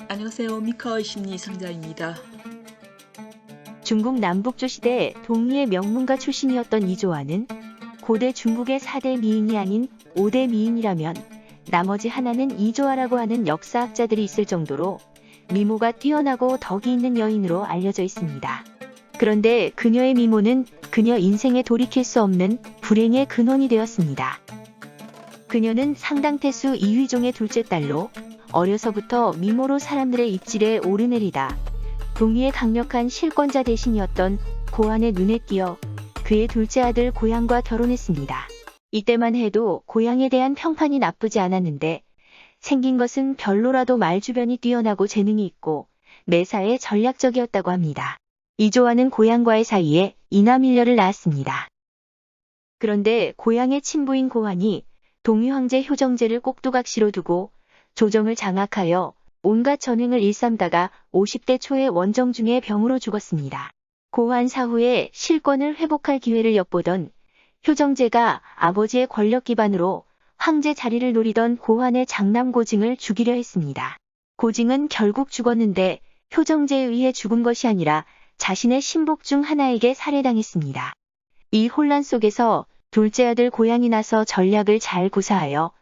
안녕하세요. 미카의 심리상자입니다. 중국 남북조 시대 동리의 명문가 출신이었던 이조화는 고대 중국의 4대 미인이 아닌 5대 미인이라면 나머지 하나는 이조화라고 하는 역사학자들이 있을 정도로 미모가 뛰어나고 덕이 있는 여인으로 알려져 있습니다. 그런데 그녀의 미모는 그녀 인생에 돌이킬 수 없는 불행의 근원이 되었습니다. 그녀는 상당태수 이휘종의 둘째 딸로 어려서부터 미모로 사람들의 입질에 오르내리다 동리의 강력한 실권자 대신이었던 고한의 눈에 띄어 그의 둘째 아들 고양과 결혼했습니다. 이때만 해도 고양에 대한 평판이 나쁘지 않았는데 생긴 것은 별로라도 말 주변이 뛰어나고 재능이 있고 매사에 전략적이었다고 합니다. 이조화는 고양과의 사이에 이남일녀를 낳았습니다. 그런데 고양의 친부인 고한이 동위 황제 효정제를 꼭두각시로 두고 조정을 장악하여 온갖 전횡을 일삼다가 50대 초에 원정 중에 병으로 죽었습니다. 고한 사후에 실권을 회복할 기회를 엿보던 효정제가 아버지의 권력 기반으로 황제 자리를 노리던 고한의 장남 고징을 죽이려 했습니다. 고징은 결국 죽었는데 효정제에 의해 죽은 것이 아니라 자신의 신복 중 하나에게 살해당했습니다. 이 혼란 속에서 둘째 아들 고양이 나서 전략을 잘 구사하여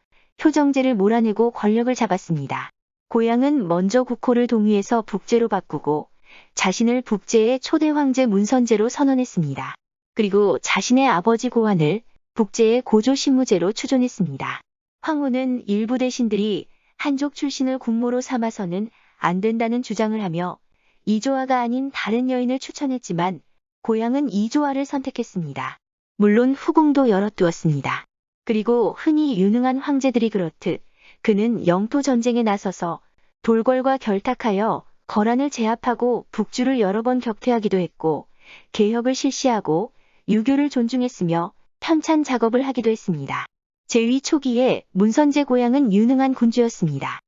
효정제를 몰아내고 권력을 잡았습니다. 고양은 먼저 국호를 동위에서 북제로 바꾸고 자신을 북제의 초대 황제 문선제로 선언했습니다. 그리고 자신의 아버지 고한을 북제의 고조 신무제로 추존했습니다. 황후는 일부 대신들이 한족 출신을 국모로 삼아서는 안 된다는 주장을 하며 이조화가 아닌 다른 여인을 추천했지만 고양은 이조화를 선택했습니다. 물론 후궁도 열어두었습니다. 그리고 흔히 유능한 황제들이 그렇듯 그는 영토 전쟁에 나서서 돌궐과 결탁하여 거란을 제압하고 북주를 여러 번 격퇴하기도 했고 개혁을 실시하고 유교를 존중했으며 편찬 작업을 하기도 했습니다. 제2 초기에 문선제 고양은 유능한 군주였습니다.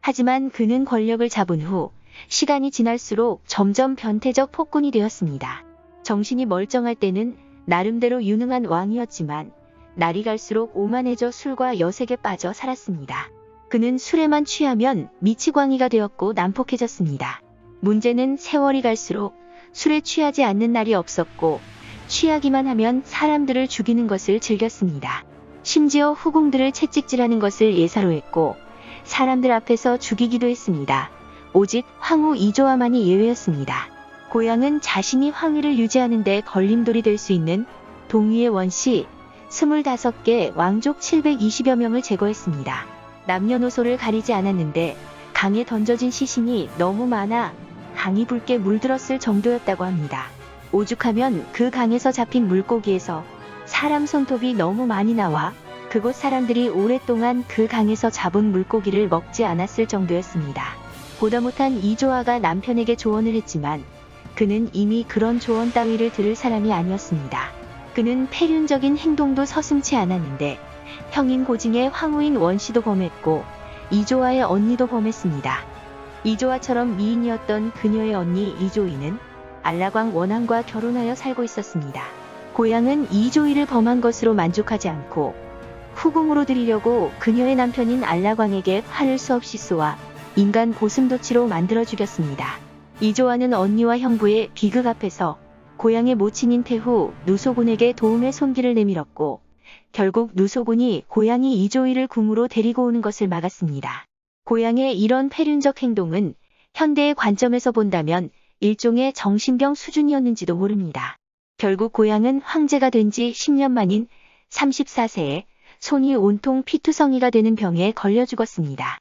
하지만 그는 권력을 잡은 후 시간이 지날수록 점점 변태적 폭군이 되었습니다. 정신이 멀쩡할 때는 나름대로 유능한 왕이었지만 날이 갈수록 오만해져 술과 여색에 빠져 살았습니다. 그는 술에만 취하면 미치광이가 되었고 난폭해졌습니다. 문제는 세월이 갈수록 술에 취하지 않는 날이 없었고 취하기만 하면 사람들을 죽이는 것을 즐겼습니다. 심지어 후궁들을 채찍질하는 것을 예사로 했고 사람들 앞에서 죽이기도 했습니다. 오직 황후 이조화만이 예외였습니다. 고양은 자신이 황위를 유지하는 데 걸림돌이 될 수 있는 동위의 원시 25개 왕족 720여 명을 제거했습니다. 남녀노소를 가리지 않았는데 강에 던져진 시신이 너무 많아 강이 붉게 물들었을 정도였다고 합니다. 오죽하면 그 강에서 잡힌 물고기에서 사람 손톱이 너무 많이 나와 그곳 사람들이 오랫동안 그 강에서 잡은 물고기를 먹지 않았을 정도였습니다. 보다 못한 이조화가 남편에게 조언을 했지만 그는 이미 그런 조언 따위를 들을 사람이 아니었습니다. 그는 폐륜적인 행동도 서슴지 않았는데 형인 고징의 황후인 원씨도 범했고 이조화의 언니도 범했습니다. 이조화처럼 미인이었던 그녀의 언니 이조이는 안라광 원왕과 결혼하여 살고 있었습니다. 고양은 이조이를 범한 것으로 만족하지 않고 후궁으로 들이려고 그녀의 남편인 안라광에게 활을 수없이 쏘아 인간 고슴도치로 만들어 죽였습니다. 이조화는 언니와 형부의 비극 앞에서 고양의 모친인 태후 누소군에게 도움의 손길을 내밀었고 결국 누소군이 고양이 이조이를 궁으로 데리고 오는 것을 막았습니다. 고양의 이런 폐륜적 행동은 현대의 관점에서 본다면 일종의 정신병 수준이었는지도 모릅니다. 결국 고양은 황제가 된 지 10년 만인 34세에 손이 온통 피투성이가 되는 병에 걸려 죽었습니다.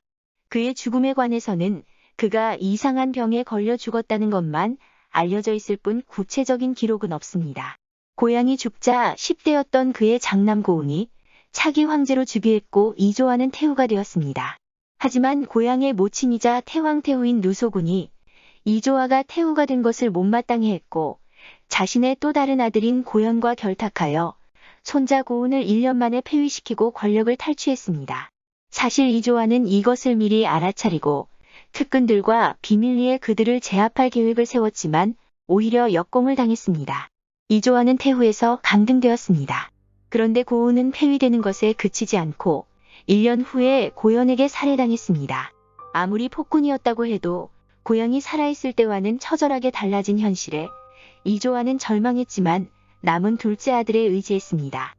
그의 죽음에 관해서는 그가 이상한 병에 걸려 죽었다는 것만 알려져 있을 뿐 구체적인 기록은 없습니다. 고양이 죽자 10대였던 그의 장남 고운이 차기 황제로 즉위했고 이조화는 태후가 되었습니다. 하지만 고양의 모친이자 태왕 태후인 누소군이 이조화가 태후가 된 것을 못마땅해 했고 자신의 또 다른 아들인 고연과 결탁하여 손자 고운을 1년 만에 폐위시키고 권력을 탈취했습니다. 사실 이조화는 이것을 미리 알아차리고 특근들과 비밀리에 그들을 제압할 계획을 세웠지만 오히려 역공을 당했습니다. 이조화는 태후에서 강등되었습니다. 그런데 고운은 폐위되는 것에 그치지 않고 1년 후에 고연에게 살해당했습니다. 아무리 폭군이었다고 해도 고향이 살아있을 때와는 처절하게 달라진 현실에 이조아는 절망했지만 남은 둘째 아들에 의지했습니다.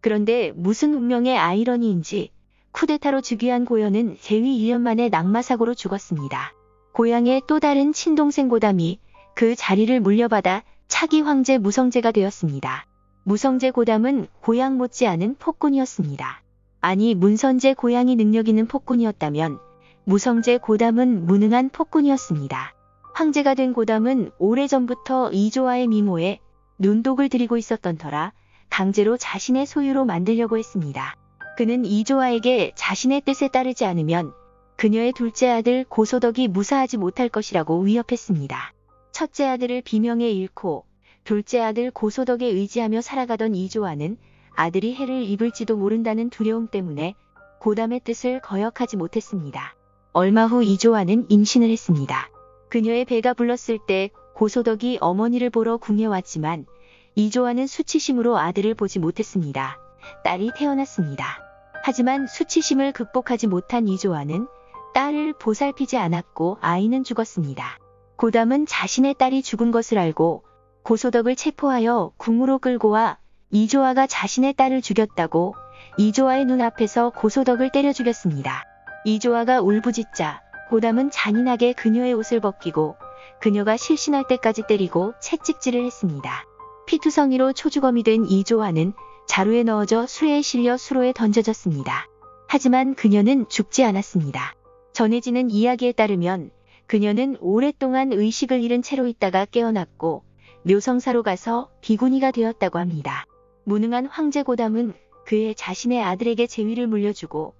그런데 무슨 운명의 아이러니인지 쿠데타로 즉위한 고현은 재위 1년 만에 낙마사고로 죽었습니다. 고향의 또 다른 친동생 고담이 그 자리를 물려받아 차기 황제 무성제가 되었습니다. 무성제 고담은 고향 못지않은 폭군이었습니다. 아니 문선제 고향이 능력 있는 폭군이었다면 무성제 고담은 무능한 폭군이었습니다. 황제가 된 고담은 오래전부터 이조아의 미모에 눈독을 들이고 있었던 터라 강제로 자신의 소유로 만들려고 했습니다. 그는 이조아에게 자신의 뜻에 따르지 않으면 그녀의 둘째 아들 고소덕이 무사하지 못할 것이라고 위협했습니다. 첫째 아들을 비명에 잃고 둘째 아들 고소덕에 의지하며 살아가던 이조아는 아들이 해를 입을지도 모른다는 두려움 때문에 고담의 뜻을 거역하지 못했습니다. 얼마 후 이조아는 임신을 했습니다. 그녀의 배가 불렀을 때 고소덕이 어머니를 보러 궁에 왔지만 이조아는 수치심으로 아들을 보지 못했습니다. 딸이 태어났습니다. 하지만 수치심을 극복하지 못한 이조아는 딸을 보살피지 않았고 아이는 죽었습니다. 고담은 자신의 딸이 죽은 것을 알고 고소덕을 체포하여 궁으로 끌고 와 이조아가 자신의 딸을 죽였다고 이조아의 눈앞에서 고소덕을 때려 죽였습니다. 이조아가 울부짖자 고담은 잔인하게 그녀의 옷을 벗기고 그녀가 실신할 때까지 때리고 채찍질을 했습니다. 피투성이로 초주검이 된 이조아는 자루에 넣어져 수레에 실려 수로에 던져졌습니다. 하지만 그녀는 죽지 않았습니다. 전해지는 이야기에 따르면 그녀는 오랫동안 의식을 잃은 채로 있다가 깨어났고 묘성사로 가서 비구니가 되었다고 합니다. 무능한 황제 고담은 그의 자신의 아들에게 재위를 물려주고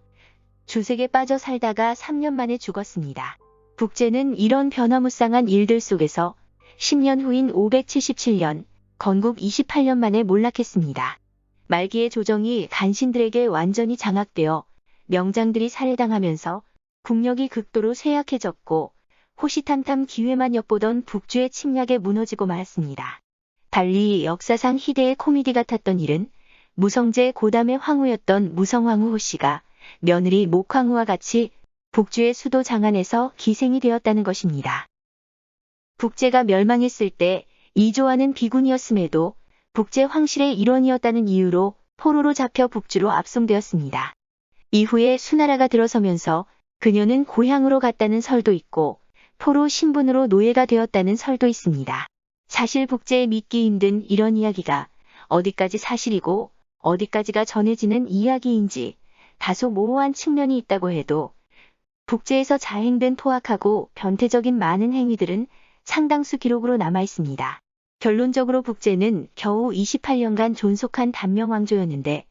주색에 빠져 살다가 3년 만에 죽었습니다. 북제는 이런 변화무쌍한 일들 속에서 10년 후인 577년 건국 28년 만에 몰락했습니다. 말기의 조정이 간신들에게 완전히 장악되어 명장들이 살해당하면서 국력이 극도로 쇠약해졌고 호시탐탐 기회만 엿보던 북주의 침략에 무너지고 말았습니다. 달리 역사상 희대의 코미디 같았던 일은 무성제 고담의 황후였던 무성황후 호씨가 며느리 목황후와 같이 북주의 수도 장안에서 기생이 되었다는 것입니다. 북제가 멸망했을 때 이조아는 비군이었음에도 북제 황실의 일원이었다는 이유로 포로로 잡혀 북주로 압송되었습니다. 이후에 수나라가 들어서면서 그녀는 고향으로 갔다는 설도 있고 포로 신분으로 노예가 되었다는 설도 있습니다. 사실 북제에 믿기 힘든 이런 이야기가 어디까지 사실이고 어디까지가 전해지는 이야기인지 다소 모호한 측면이 있다고 해도 북제에서 자행된 토악하고 변태적인 많은 행위들은 상당수 기록으로 남아 있습니다. 결론적으로 북제는 겨우 28년간 존속한 단명왕조였는데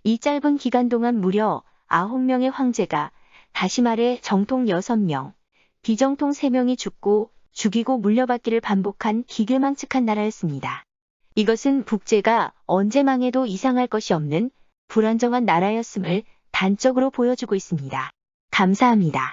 이 짧은 기간 동안 무려 9명의 황제가, 다시 말해 정통 6명, 비정통 3명이 죽고 죽이고 물려받기를 반복한 기괴망측한 나라였습니다. 이것은 북제가 언제 망해도 이상할 것이 없는 불안정한 나라였음을 단적으로 보여주고 있습니다. 감사합니다.